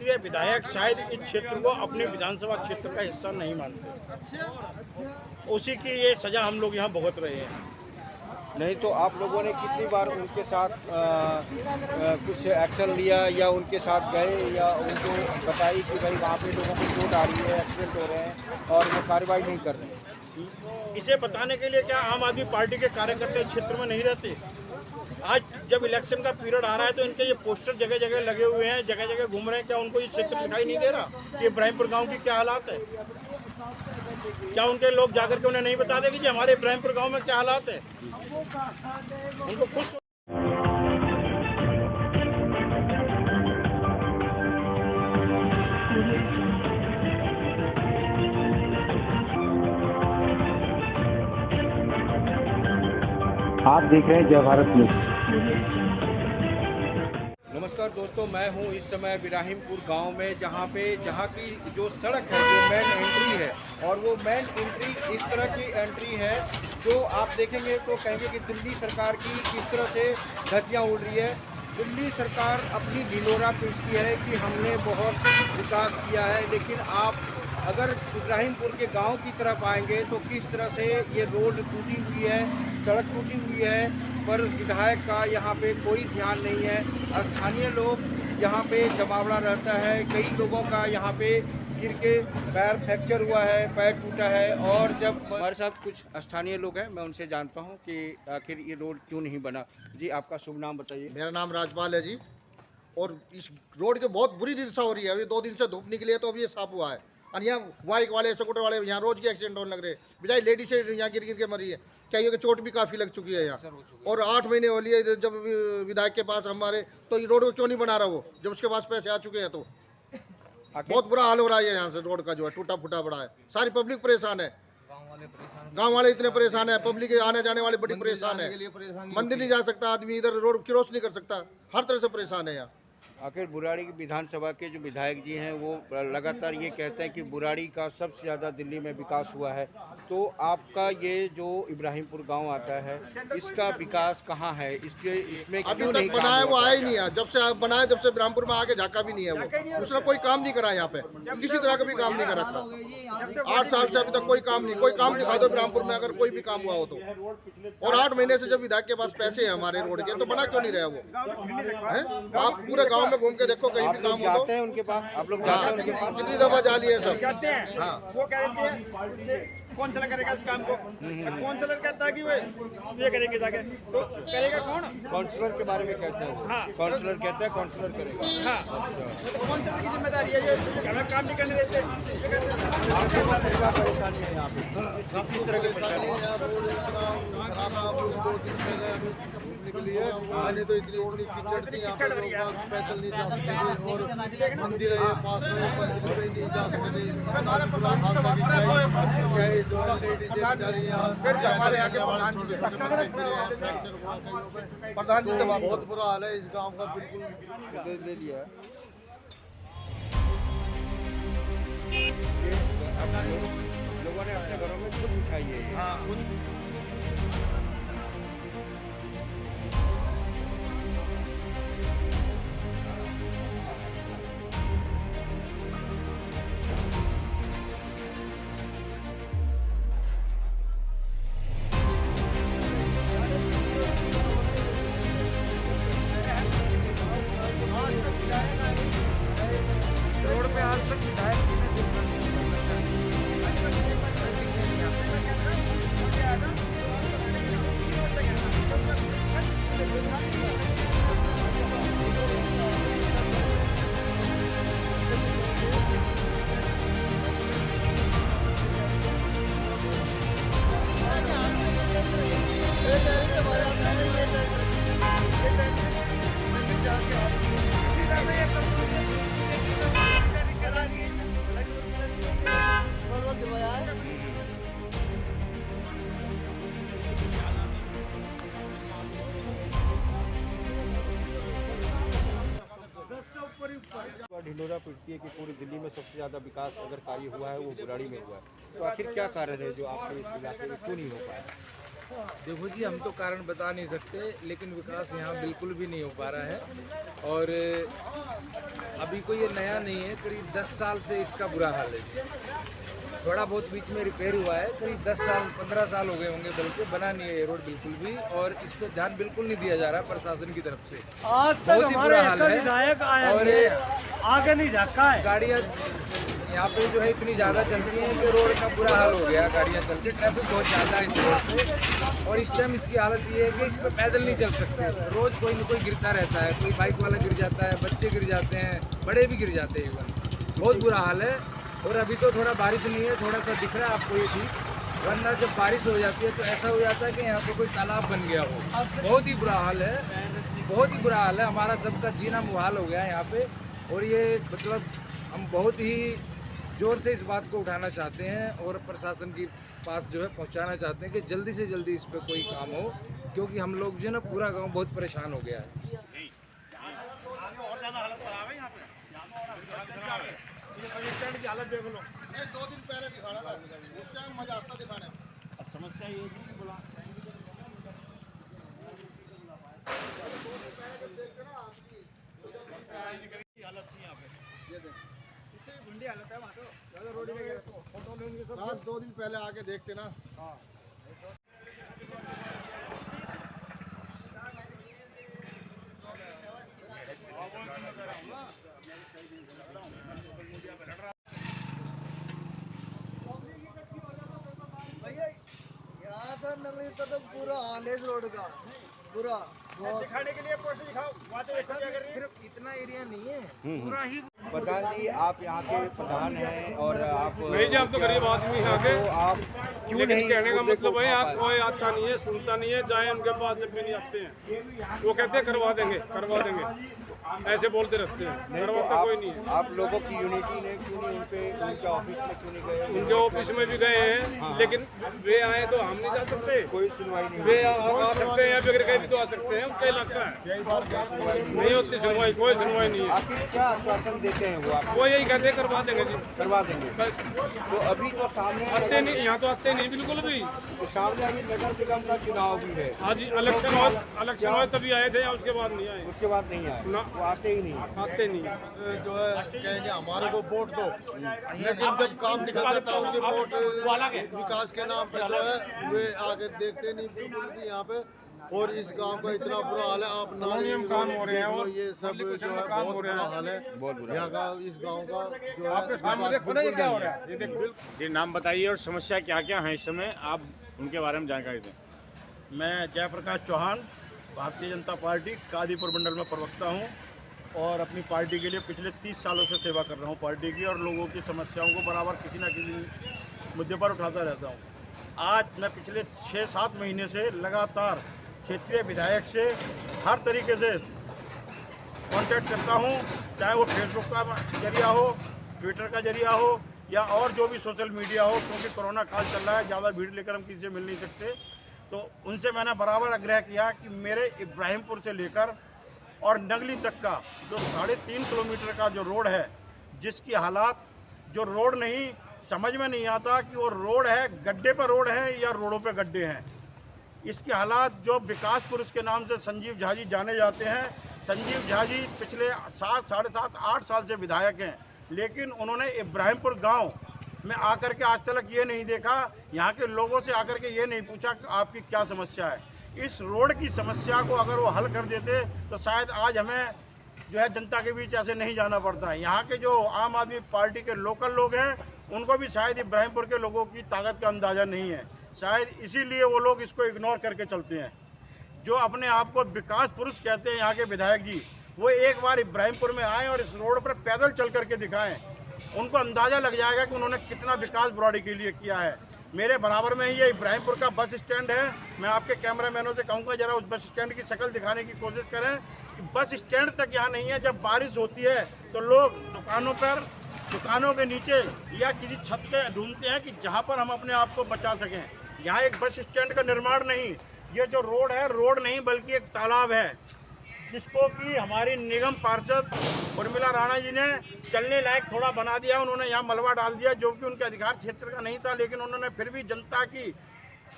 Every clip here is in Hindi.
क्षेत्रीय विधायक शायद इस क्षेत्र को अपने विधानसभा क्षेत्र का हिस्सा नहीं मानते। उसी की ये सजा हम लोग यहाँ भुगत रहे हैं। नहीं तो आप लोगों ने कितनी बार उनके साथ कुछ एक्शन लिया या उनके साथ गए या उनको बताई कि भाई वहाँ पे लोगों को चोट आ रही है, एक्सीडेंट हो रहे हैं और वो कार्रवाई नहीं कर रहे हैं? इसे बताने के लिए क्या आम आदमी पार्टी के कार्यकर्ता इस क्षेत्र में नहीं रहते? आज जब इलेक्शन का पीरियड आ रहा है तो इनके ये पोस्टर जगह जगह लगे हुए हैं, जगह जगह घूम रहे हैं। क्या उनको ये क्षेत्र दिखाई नहीं दे रहा कि इब्राहिमपुर गांव की क्या हालात है? क्या उनके लोग जाकर के उन्हें नहीं बता देंगे कि हमारे इब्राहिमपुर गांव में क्या हालात है? उनको खुश आप देख रहे हैं जय भारत न्यूज़। नमस्कार दोस्तों, मैं हूं इस समय इब्राहिमपुर गांव में, जहां की जो सड़क है, जो मेन एंट्री है, और वो मेन एंट्री इस तरह की एंट्री है जो आप देखेंगे तो कहेंगे कि दिल्ली सरकार की किस तरह से धज्जियां उड़ रही है। दिल्ली सरकार अपनी ढिंढोरा पीटती है कि हमने बहुत विकास किया है, लेकिन आप अगर इब्राहिमपुर के गांव की तरफ आएंगे तो किस तरह से ये रोड टूटी हुई है, सड़क टूटी हुई है, पर विधायक का यहाँ पे कोई ध्यान नहीं है। स्थानीय लोग यहाँ पे जमावड़ा रहता है, कई लोगों का यहाँ पे गिर के पैर फ्रैक्चर हुआ है, पैर टूटा है। और जब हमारे साथ कुछ स्थानीय लोग हैं, मैं उनसे जानता हूँ कि आखिर ये रोड क्यों नहीं बना। जी, आपका शुभ नाम बताइए। मेरा नाम राजपाल है जी। और इस रोड की बहुत बुरी दिशा हो रही है। अभी 2 दिन से धूप निकली है तो अभी ये साफ हुआ है। और यहाँ बाइक वाले, स्कूटर वाले यहाँ रोज के एक्सीडेंट होने लग रहे हैं। बेचारी लेडीज से यहाँ गिर गिर के मरी है। क्या ये चोट भी काफ़ी लग चुकी है यहाँ। और 8 महीने हो लिए जब विधायक के पास हमारे, तो ये रोड को क्यों नहीं बना रहा वो, जब उसके पास पैसे आ चुके हैं। तो बहुत बुरा हाल हो रहा है यहाँ से, रोड का जो है टूटा फूटा पड़ा है। सारी पब्लिक परेशान है, गांव वाले इतने परेशान है, पब्लिक आने जाने वाले बड़ी परेशान है। मंदिर नहीं जा सकता आदमी, इधर रोड क्रॉस नहीं कर सकता, हर तरह से परेशान है यहाँ। आखिर बुराड़ी की विधानसभा के जो विधायक जी हैं वो लगातार ये कहते हैं कि बुराड़ी का सबसे ज़्यादा दिल्ली में विकास हुआ है। तो आपका ये जो इब्राहिमपुर गांव आता है, इसका विकास कहाँ है? इसमें अभी क्यों तक नहीं बनाया काम वो हुआ? आया ही नहीं है। जब से बनाया, जब से इब्राहिमपुर में आके झाका भी नहीं है वो। उसने कोई काम नहीं करा यहाँ पे, किसी तरह का भी काम नहीं करा था। 8 साल से अभी तक कोई काम नहीं। कोई काम दिखा दो इब्राहिमपुर में, अगर कोई भी काम हुआ हो तो। और 8 महीने से जब विधायक के पास पैसे हैं हमारे रोड के, तो बना क्यों नहीं रहा वो? आप पूरे गाँव में घूम के देखो, कहीं आप भी लोग काम हो जाते हैं उनके पास? आप लोग जाते हैं उनके पास? कितनी दफा जा लिए सब जाते हैं। हाँ। वो कह देते हैं कौन चला करेगा इस काम को। कौन चला कहता है कि वो ये करेंगे जाके, तो करेगा कौन? काउंसलर के बारे में कहते हैं। हाँ। काउंसलर कहते हैं काउंसलर करेगा। हाँ, तो कौन चला की जिम्मेदारी है? ये घर में काम नहीं करने देते, ये कहते हैं। आपके पास क्या परेशानी है यहाँ पे? किस तरह की परेशानी है? निकली है। मैंने तो इतनी कीचड़ थी यहाँ पे, लोग पैदल नहीं जा सकते थे। और मंदिर है पास में, मंदिर में नहीं जा सकते थे। क्या है जो लेडीज बेचारी हमारे आगे छोटे छोटे बच्चे गिरे हैं, फ्रैक्चर हुआ कईयों पे। प्रधान जी से बहुत बुरा हाल है इस गांव का, बिल्कुल ले लिया है। लोगों ने अपने घरों में खुद बिछाई है। रोड पे आज तक विधायक जी ने ढिंढोरा पीटती है कि पूरी दिल्ली में सबसे ज़्यादा विकास अगर कार्य हुआ है वो बुराड़ी में हुआ है। तो आखिर क्या कारण है जो आपके इस इलाके में क्यों नहीं हो पाया? देखो जी, हम तो कारण बता नहीं सकते, लेकिन विकास यहाँ बिल्कुल भी नहीं हो पा रहा है। और अभी कोई ये नया नहीं है, करीब 10 साल से इसका बुरा हाल है। थोड़ा बहुत बीच में रिपेयर हुआ है, करीब 10 साल 15 साल हो गए होंगे, बल्कि बना नहीं है ये रोड बिल्कुल भी। और इस पर ध्यान बिल्कुल नहीं दिया जा रहा प्रशासन की तरफ से। आज तक हमारे विधायक आया और आगे नहीं झाका है। गाड़ियाँ यहाँ पे जो है इतनी ज़्यादा चलती हैं कि रोड का बुरा हाल हो गया। गाड़ियाँ चलती, ट्रैफिक बहुत ज़्यादा है इस रोड पे। और इस टाइम इसकी हालत ये है कि इस पर पैदल नहीं चल सकते। रोज़ कोई न कोई गिरता रहता है, कोई बाइक वाला गिर जाता है, बच्चे गिर जाते हैं, बड़े भी गिर जाते हैं इवन। बहुत बुरा हाल है। और अभी तो थोड़ा बारिश नहीं है, थोड़ा सा दिख रहा है आपको ये चीज़, वरना जब बारिश हो जाती है तो ऐसा हो जाता है कि यहाँ पर कोई तालाब बन गया हो। बहुत ही बुरा हाल है, बहुत ही बुरा हाल है। हमारा सबका जीना मुहाल हो गया है यहाँ पे। और ये मतलब हम बहुत ही जोर से इस बात को उठाना चाहते हैं और प्रशासन के पास जो है पहुँचाना चाहते हैं कि जल्दी से जल्दी इस पर कोई काम हो, क्योंकि हम लोग जो है ना पूरा गाँव बहुत परेशान हो गया है। की हालत देख लो। 2 दिन पहले दिखाना था, उस टाइम मजा आता दिखाने में। अब समस्या ये है कि बोला हालत थी यहाँ पे, इससे गुंडी हालत है वहाँ तो ज़्यादा रोड में गया तो फोटो लेंगे सब। आज 2 दिन पहले आके देखते ना। हाँ यहाँ से नगरी तक तो पूरा हाल है इस रोड का, पूरा दिखाने के लिए पोस्टर दिखाओ, वहाँ तो देखो क्या कर रही है। सिर्फ इतना एरिया नहीं है, पूरा ही। प्रधान जी, आप यहाँ के प्रधान हैं और आप नहीं जी, आप तो गरीब आदमी हैं आगे, तो आप क्यों लेकिन नहीं कहने का मुद्दे को मतलब है आप उठा कोई आता नहीं है, सुनता नहीं है, जाए उनके पास जब भी नहीं आते हैं वो कहते हैं करवा देंगे करवा देंगे, ऐसे बोलते रहते हैं, करवाता कोई नहीं है। आप लोगों की यूनिटी ने क्यों नहीं उनके ऑफिस में क्यों नहीं गए? उनके ऑफिस में भी गए हैं, लेकिन वे आए तो हम नहीं जा सकते, कोई सुनवाई नहीं वे आ सकते हैं, बगैर कहीं भी तो आ सकते हैं, उनका इलाका है, नहीं होती सुनवाई, कोई सुनवाई नहीं है। आखिर क्या आश्वासन देते हैं वो आपको? वो यही कहते हैं करवा देंगे जी, करवा देंगे। बस। तो अभी तो सामने आते नहीं, यहाँ तो आते नहीं बिल्कुल भी। तो सामने अभी नगर निगम का चुनाव भी है, आज इलेक्शन हुआ तभी आए थे, या उसके बाद नहीं आए, उसके बाद नहीं आए, ना। वो आते ही नहीं है। आते नहीं। जो है कहेंगे हमारे को वोट दो, लेकिन जब काम निकल जाता है उनके वोट विकास के नाम पे जो है वे आगे देखते नहीं बिल्कुल भी यहाँ पे। और इस गांव का इतना बुरा हाल है, आप कॉलोनियम काम हो रहे हैं और ये सब जो है बहुत बुरा हाल है यहाँ का, इस गांव का जो है। आपके सामने देखो ना ये क्या हो रहा है, ये देखो। जी, नाम बताइए और समस्या क्या क्या है इस समय, आप उनके बारे में जानकारी दें। मैं जयप्रकाश चौहान, भारतीय जनता पार्टी कादीपुर मंडल में प्रवक्ता हूँ और अपनी पार्टी के लिए पिछले 30 सालों से सेवा कर रहा हूँ पार्टी की, और लोगों की समस्याओं को बराबर किसी न किसी मुद्दे पर उठाता रहता हूँ। आज मैं पिछले 6-7 महीने से लगातार क्षेत्रीय विधायक से हर तरीके से कांटेक्ट करता हूँ, चाहे वो फेसबुक का जरिया हो, ट्विटर का जरिया हो, या और जो भी सोशल मीडिया हो, क्योंकि कोरोना काल चल रहा है, ज़्यादा भीड़ लेकर हम किसी से मिल नहीं सकते। तो उनसे मैंने बराबर आग्रह किया कि मेरे इब्राहिमपुर से लेकर और नगली तक का जो 3.5 किलोमीटर का जो रोड है, जिसकी हालात जो रोड नहीं समझ में नहीं आता कि वो रोड है गड्ढे पर रोड है या रोडों पे गड्ढे हैं। इसके हालात जो विकास पुरुष के नाम से संजीव झा जी जाने जाते हैं, संजीव झा जी पिछले 7, साढ़े 7, 8 साल से विधायक हैं, लेकिन उन्होंने इब्राहिमपुर गांव में आकर के आज तक ये नहीं देखा, यहाँ के लोगों से आकर के ये नहीं पूछा कि आपकी क्या समस्या है। इस रोड की समस्या को अगर वो हल कर देते तो शायद आज हमें जो है जनता के बीच ऐसे नहीं जाना पड़ता है। यहाँ के जो आम आदमी पार्टी के लोकल लोग हैं, उनको भी शायद इब्राहिमपुर के लोगों की ताकत का अंदाज़ा नहीं है, शायद इसीलिए वो लोग इसको इग्नोर करके चलते हैं। जो अपने आप को विकास पुरुष कहते हैं यहाँ के विधायक जी, वो एक बार इब्राहिमपुर में आएँ और इस रोड पर पैदल चल करके दिखाएं, उनको अंदाज़ा लग जाएगा कि उन्होंने कितना विकास बुराड़ी के लिए किया है। मेरे बराबर में ही ये इब्राहिमपुर का बस स्टैंड है। मैं आपके कैमरामैनों से कहूँगा जरा उस बस स्टैंड की शक्ल दिखाने की कोशिश करें कि बस स्टैंड तक यहाँ नहीं है। जब बारिश होती है तो लोग दुकानों पर, दुकानों के नीचे या किसी छत पे ढूंढते हैं कि जहाँ पर हम अपने आप को बचा सकें। यहाँ एक बस स्टैंड का निर्माण नहीं, ये जो रोड है रोड नहीं बल्कि एक तालाब है, जिसको कि हमारी निगम पार्षद उर्मिला राणा जी ने चलने लायक थोड़ा बना दिया। उन्होंने यहाँ मलबा डाल दिया जो कि उनके अधिकार क्षेत्र का नहीं था, लेकिन उन्होंने फिर भी जनता की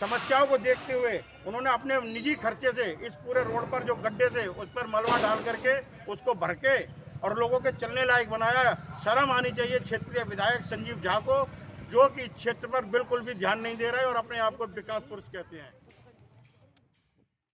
समस्याओं को देखते हुए उन्होंने अपने निजी खर्चे से इस पूरे रोड पर जो गड्ढे थे उस पर मलबा डाल करके उसको भर के और लोगों के चलने लायक बनाया। शर्म आनी चाहिए क्षेत्रीय विधायक संजीव झा को, जो कि क्षेत्र पर बिल्कुल भी ध्यान नहीं दे रहे और अपने आप को विकास पुरुष कहते हैं।